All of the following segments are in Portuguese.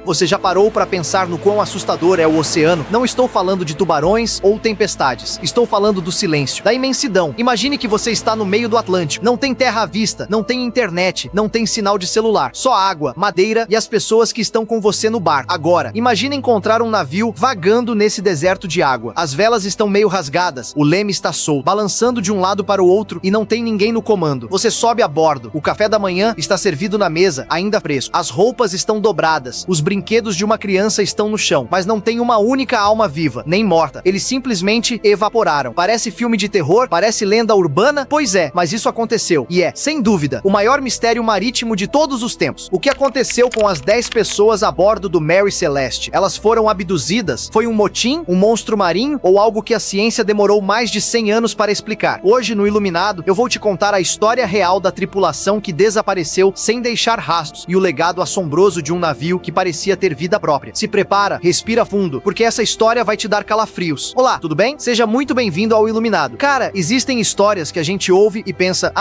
Você já parou para pensar no quão assustador é o oceano? Não estou falando de tubarões ou tempestades. Estou falando do silêncio, da imensidão. Imagine que você está no meio do Atlântico. Não tem terra à vista, não tem internet, não tem sinal de celular. Só água, madeira e as pessoas que estão com você no bar. Agora, imagine encontrar um navio vagando nesse deserto de água. As velas estão meio rasgadas, o leme está solto, balançando de um lado para o outro e não tem ninguém no comando. Você sobe a bordo. O café da manhã está servido na mesa, ainda fresco. As roupas estão dobradas. Os brinquedos de uma criança estão no chão, mas não tem uma única alma viva, nem morta. Eles simplesmente evaporaram. Parece filme de terror? Parece lenda urbana? Pois é, mas isso aconteceu. E é, sem dúvida, o maior mistério marítimo de todos os tempos. O que aconteceu com as 10 pessoas a bordo do Mary Celeste? Elas foram abduzidas? Foi um motim? Um monstro marinho? Ou algo que a ciência demorou mais de 100 anos para explicar? Hoje, no Iluminado, eu vou te contar a história real da tripulação que desapareceu sem deixar rastros e o legado assombroso de um navio que parecia ter vida própria. Se prepara, respira fundo, porque essa história vai te dar calafrios. Olá, tudo bem? Seja muito bem-vindo ao Iluminado. Cara, existem histórias que a gente ouve e pensa,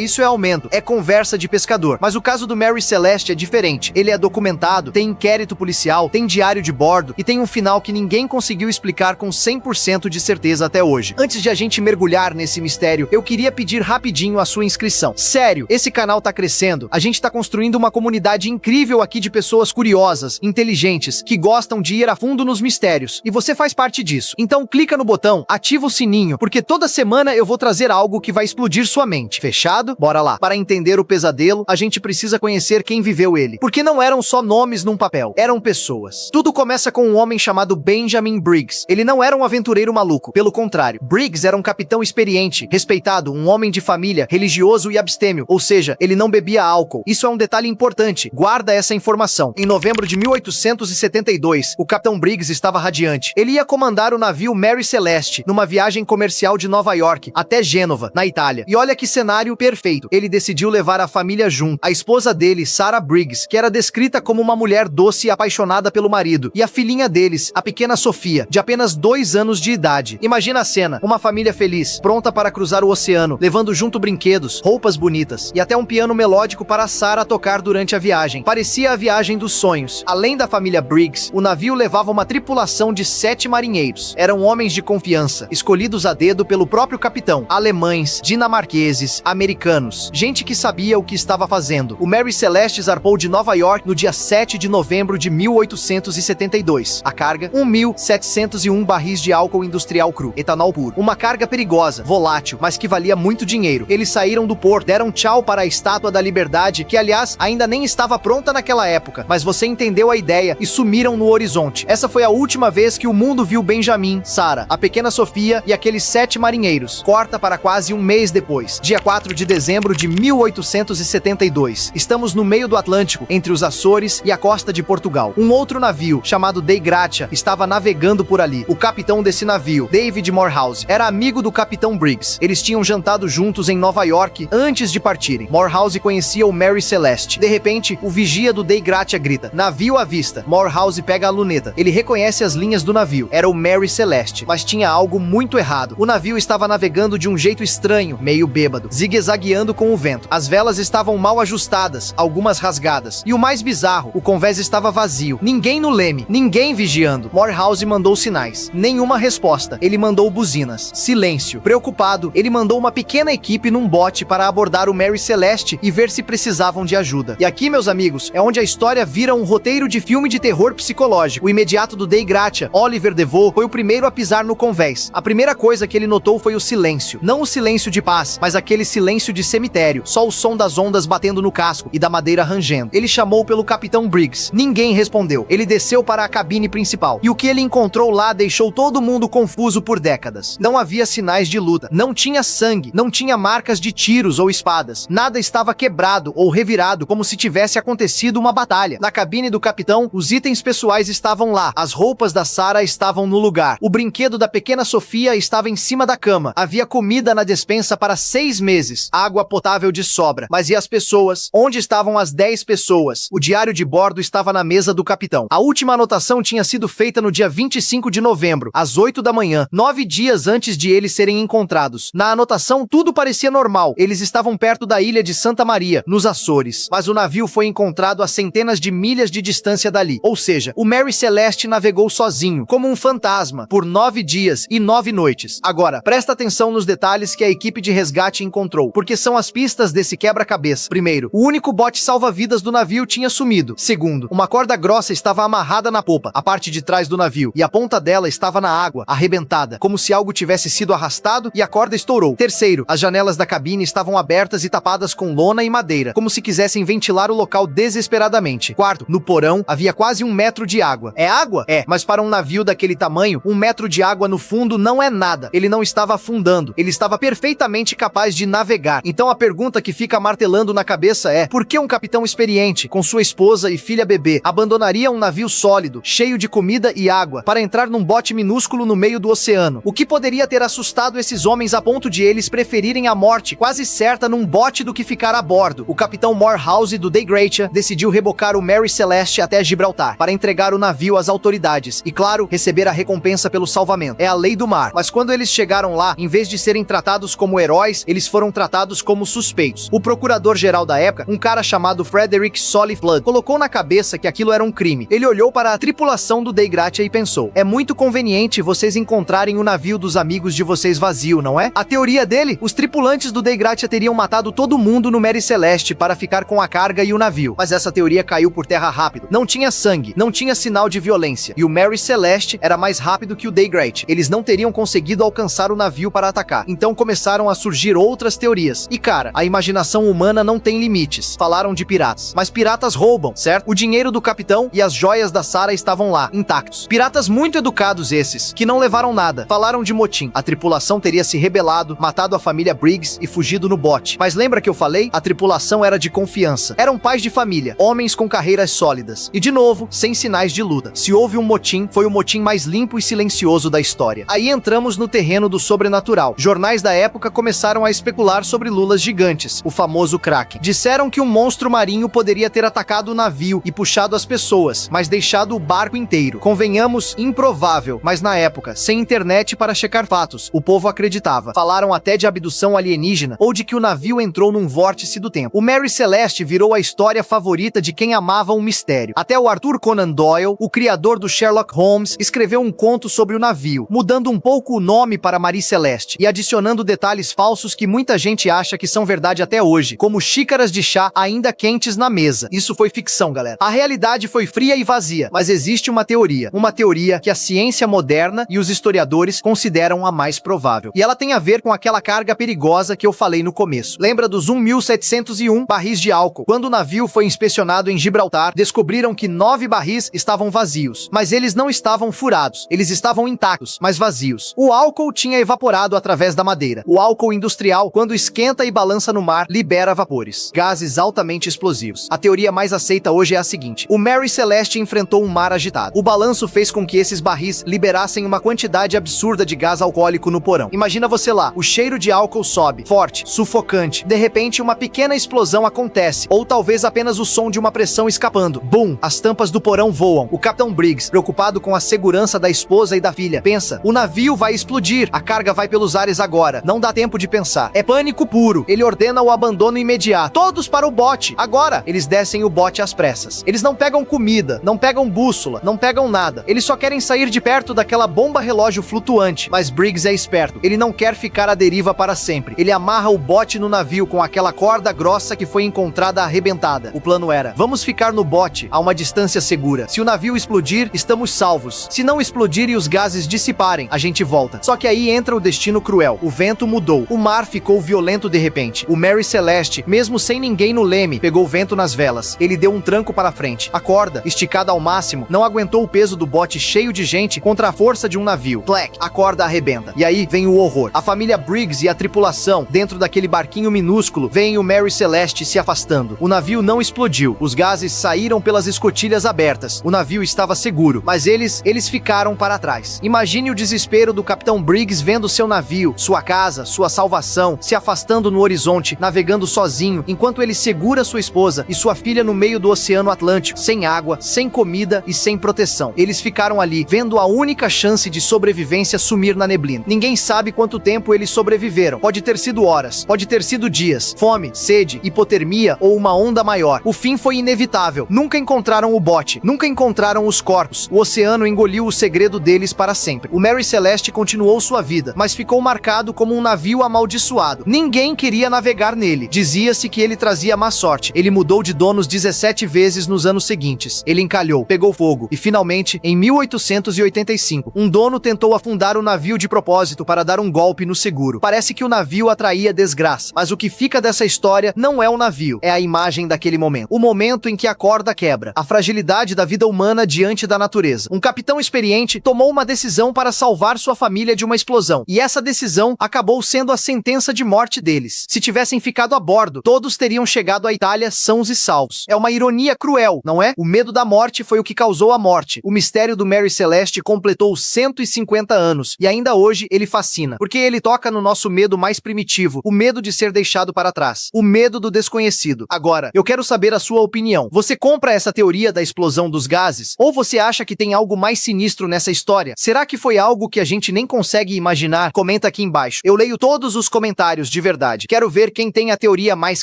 isso é aumento, é conversa de pescador. Mas o caso do Mary Celeste é diferente. Ele é documentado, tem inquérito policial, tem diário de bordo e tem um final que ninguém conseguiu explicar com 100% de certeza até hoje. Antes de a gente mergulhar nesse mistério, eu queria pedir rapidinho a sua inscrição. Sério, esse canal tá crescendo. A gente tá construindo uma comunidade incrível aqui de pessoas curiosas, inteligentes, que gostam de ir a fundo nos mistérios. E você faz parte disso. Então clica no botão, ativa o sininho, porque toda semana eu vou trazer algo que vai explodir sua mente. Fechado? Bora lá. Para entender o pesadelo, a gente precisa conhecer quem viveu ele. Porque não eram só nomes num papel, eram pessoas. Tudo começa com um homem chamado Benjamin Briggs. Ele não era um aventureiro maluco, pelo contrário. Briggs era um capitão experiente, respeitado, um homem de família, religioso e abstêmio, ou seja, ele não bebia álcool. Isso é um detalhe importante. Guarda essa informação. Em novembro de 1872, o capitão Briggs estava radiante. Ele ia comandar o navio Mary Celeste numa viagem comercial de Nova York até Gênova, na Itália. E olha que cenário perfeito. Ele decidiu levar a família junto. A esposa dele, Sarah Briggs, que era descrita como uma mulher doce e apaixonada pelo marido, e a filhinha deles, a pequena Sofia, de apenas 2 anos de idade. Imagina a cena, uma família feliz, pronta para cruzar o oceano, levando junto brinquedos, roupas bonitas e até um piano melódico para Sarah tocar durante a viagem. Parecia a viagem dos sonhos. Além da família Briggs, o navio levava uma tripulação de 7 marinheiros. Eram homens de confiança, escolhidos a dedo pelo próprio capitão. Alemães, dinamarqueses, americanos. Gente que sabia o que estava fazendo. O Mary Celeste zarpou de Nova York no dia 7 de novembro de 1872. A carga, 1.701 barris de álcool industrial cru, etanol puro. Uma carga perigosa, volátil, mas que valia muito dinheiro. Eles saíram do porto, deram tchau para a Estátua da Liberdade, que aliás ainda nem estava pronta naquela época, mas você entendeu a ideia, e sumiram no horizonte. Essa foi a última vez que o mundo viu Benjamin, Sarah, a pequena Sofia e aqueles 7 marinheiros. Corta para quase um mês depois, dia 4 de dezembro de 1872. Estamos no meio do Atlântico, entre os Açores e a costa de Portugal. Um outro navio, chamado Dei Gratia, estava navegando por ali. O capitão desse navio, David Morehouse, era amigo do capitão Briggs. Eles tinham jantado juntos em Nova York antes de partirem. Morehouse conhecia o Mary Celeste. De repente, o vigia do Dei Gratia grita: "Navio à vista." Morehouse pega a luneta. Ele reconhece as linhas do navio. Era o Mary Celeste, mas tinha algo muito errado. O navio estava navegando de um jeito estranho, meio bêbado, zigue-zagueando com o vento. As velas estavam mal ajustadas, algumas rasgadas. E o mais bizarro, o convés estava vazio. Ninguém no leme, ninguém vigiando. Morehouse mandou sinais. Nenhuma resposta. Ele mandou buzinas. Silêncio. Preocupado, ele mandou uma pequena equipe num bote para abordar o Mary Celeste e ver se precisavam de ajuda. E aqui, meus amigos, é onde a história vira um roteiro de filme de terror psicológico. O imediato do Dei Gratia, Oliver Deveau, foi o primeiro a pisar no convés. A primeira coisa que ele notou foi o silêncio. Não o silêncio de paz, mas aquele silêncio de cemitério. Só o som das ondas batendo no casco e da madeira rangendo. Ele chamou pelo capitão Briggs. Ninguém respondeu. Ele desceu para a cabine principal. E o que ele encontrou lá deixou todo mundo confuso por décadas. Não havia sinais de luta. Não tinha sangue. Não tinha marcas de tiros ou espadas. Nada estava quebrado ou revirado como se tivesse acontecido uma batalha. Na cabine do capitão, os itens pessoais estavam lá. As roupas da Sarah estavam no lugar. O brinquedo da pequena Sofia estava em cima da cama. Havia comida na despensa para 6 meses. Água potável de sobra. Mas e as pessoas? Onde estavam as 10 pessoas? O diário de bordo estava na mesa do capitão. A última anotação tinha sido feita no dia 25 de novembro, às 8 da manhã, 9 dias antes de eles serem encontrados. Na anotação, tudo parecia normal. Eles estavam perto da ilha de Santa Maria, nos Açores. Mas o navio foi encontrado a centenas de milhas de distância dali. Ou seja, o Mary Celeste navegou sozinho, como um fantasma, por 9 dias e 9 noites. Agora, presta atenção nos detalhes que a equipe de resgate encontrou, porque são as pistas desse quebra-cabeça. Primeiro, o único bote salva-vidas do navio tinha sumido. Segundo, uma corda grossa estava amarrada na popa, a parte de trás do navio, e a ponta dela estava na água, arrebentada, como se algo tivesse sido arrastado e a corda estourou. Terceiro, as janelas da cabine estavam abertas e tapadas com lona e madeira, como se quisessem ventilar o local desesperadamente. Quarto, no porão havia quase 1 metro de água. É água? É, mas para um navio daquele tamanho, 1 metro de água no fundo não é nada. Ele não estava afundando, ele estava perfeitamente capaz de navegar. Então a pergunta que fica martelando na cabeça é: por que um capitão experiente, com sua esposa e filha bebê, abandonaria um navio sólido, cheio de comida e água, para entrar num bote minúsculo no meio do oceano? O que poderia ter assustado esses homens a ponto de eles preferirem a morte quase certa num bote do que ficar a bordo? O capitão Morehouse do Dei Gratia decidiu rebocar o Mary Celeste até Gibraltar, para entregar o navio às autoridades e, claro, receber a recompensa pelo salvamento. É a lei do mar. Mas quando eles chegaram lá, em vez de serem tratados como heróis, eles foram tratados como suspeitos. O procurador-geral da época, um cara chamado Frederick Solly Flood, colocou na cabeça que aquilo era um crime. Ele olhou para a tripulação do Dei Gratia e pensou: é muito conveniente vocês encontrarem o navio dos amigos de vocês vazio, não é? A teoria dele: os tripulantes do Dei Gratia teriam matado todo mundo no Mary Celeste para ficar com a carga e o navio. Mas essa teoria caiu por terra rápido. Não tinha sangue, não tinha sinal de violência, e o Mary Celeste era mais rápido que o Dei Gratia. Eles não teriam conseguido alcançar o navio para atacar. Então começaram a surgir outras teorias. E cara, a imaginação humana não tem limites. Falaram de piratas. Mas piratas roubam, certo? O dinheiro do capitão e as joias da Sarah estavam lá, intactos. Piratas muito educados esses, que não levaram nada. Falaram de motim. A tripulação teria se rebelado, matado a família Briggs e fugido no bote. Mas lembra que eu falei? A tripulação era de confiança. Eram pais de família, homens com carreiras sólidas. E de novo, sem sinais de luta. Se houve um motim, foi o motim mais limpo e silencioso da história. Aí entramos no terreno do sobrenatural. Jornais da época começaram a especular sobre lulas gigantes, o famoso Kraken. Disseram que um monstro marinho poderia ter atacado o navio e puxado as pessoas, mas deixado o barco inteiro. Convenhamos, improvável, mas na época, sem internet para checar fatos, o povo acreditava. Falaram até de abdução alienígena ou de que o navio entrou num vórtice do tempo. O Mary Celeste virou a história favorita de quem amava um mistério. Até o Arthur Conan Doyle, o criador do Sherlock Holmes, escreveu um conto sobre o navio, mudando um pouco o nome para Marie Celeste e adicionando detalhes falsos que muita gente acha que são verdade até hoje, como xícaras de chá ainda quentes na mesa. Isso foi ficção, galera. A realidade foi fria e vazia, mas existe uma teoria que a ciência moderna e os historiadores consideram a mais provável. E ela tem a ver com aquela carga perigosa que eu falei no começo. Lembra dos 1.701 barris de álcool? Quando o navio foi inspecionado em Gibraltar, descobriram que 9 barris estavam vazios, mas eles não estavam furados. Eles estavam intactos, mas vazios. O álcool tinha evaporado através da madeira. O álcool industrial, quando esquenta e balança no mar, libera vapores, gases altamente explosivos. A teoria mais aceita hoje é a seguinte: o Mary Celeste enfrentou um mar agitado. O balanço fez com que esses barris liberassem uma quantidade absurda de gás alcoólico no porão. Imagina você lá, o cheiro de álcool sobe, forte, sufocante. De repente, uma pequena explosão acontece, ou talvez apenas o som de uma pressão escapando. Bum! As tampas do porão voam. O capitão Briggs, preocupado com a segurança da esposa e da filha, pensa: o navio vai explodir, a carga vai pelos ares agora. Não dá tempo de pensar. É pânico puro. Ele ordena o abandono imediato. Todos para o bote. Agora, eles descem o bote às pressas. Eles não pegam comida, não pegam bússola, não pegam nada. Eles só querem sair de perto daquela bomba relógio flutuante. Mas Briggs é esperto. Ele não quer ficar à deriva para sempre. Ele amarra o bote no navio com aquela corda grossa que foi encontrada arrebentada. O plano era: vamos ficar no bote a uma distância segura. Se o navio explodir, estamos salvos. Se não explodir e os gases dissiparem, a gente volta. Só que aí entra o destino cruel. O vento mudou. O mar ficou violento de repente. O Mary Celeste, mesmo sem ninguém no leme, pegou vento nas velas. Ele deu um tranco para frente. A corda, esticada ao máximo, não aguentou o peso do bote cheio de gente contra a força de um navio. Clack! A corda arrebenta. E aí vem o horror. A família Briggs e a tripulação, dentro daquele barquinho minúsculo, veem o Mary Celeste se afastando. O navio não explodiu. Os gases saíram pelas escotilhas abertas. O navio estava seguro, mas eles ficaram para trás. Imagine o desespero do capitão Briggs vendo seu navio, sua casa, sua salvação, se afastando no horizonte, navegando sozinho, enquanto ele segura sua esposa e sua filha no meio do Oceano Atlântico, sem água, sem comida e sem proteção. Eles ficaram ali, vendo a única chance de sobrevivência sumir na neblina. Ninguém sabe quanto tempo eles sobreviveram. Pode ter sido horas, pode ter sido dias, fome, sede, hipotermia ou uma onda maior. O fim foi inevitável. Nunca encontraram o bote, nunca encontraram os corpos. O oceano engoliu o segredo deles para sempre. O Mary Celeste continuou sua vida, mas ficou marcado como um navio amaldiçoado. Ninguém queria navegar nele. Dizia-se que ele trazia má sorte. Ele mudou de donos 17 vezes nos anos seguintes. Ele encalhou, pegou fogo e finalmente, em 1885, um dono tentou afundar o navio de propósito para dar um golpe no seguro. Parece que o navio atraía desgraça, mas o que fica dessa história não é o navio, é a imagem daquele momento. O momento em que a corda quebra, a fragilidade da vida humana diante da natureza. Um capitão experiente tomou uma decisão para salvar sua família de uma explosão, e essa decisão acabou sendo a sentença de morte deles. Se tivessem ficado a bordo, todos teriam chegado à Itália sãos e salvos. É uma ironia cruel, não é? O medo da morte foi o que causou a morte. O mistério do Mary Celeste completou 150 anos, e ainda hoje ele fascina, porque ele toca no nosso medo mais primitivo, o medo de ser deixado para trás, o medo do desconhecido. Agora, eu quero saber a sua opinião. Você compra essa teoria da explosão dos gases? Ou você acha que tem algo mais sinistro nessa história? Será que foi algo que a gente nem consegue imaginar? Comenta aqui embaixo. Eu leio todos os comentários de verdade. Quero ver quem tem a teoria mais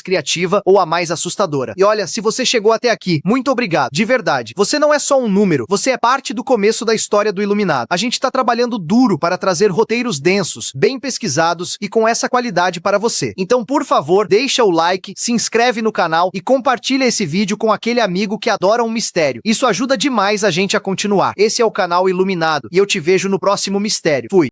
criativa ou a mais assustadora. E olha, se você chegou até aqui, muito obrigado, de verdade. Você não é só um número, você é parte do começo da história do Iluminado. A gente tá trabalhando duro para trazer roteiros densos, bem pesquisados e com essa qualidade para você. Então, por favor, deixa o like, se inscreve no canal e compartilha esse vídeo com aquele amigo que adora um mistério. Isso ajuda demais a gente a continuar. Esse é o canal Iluminado e eu te vejo no próximo mistério. Fui!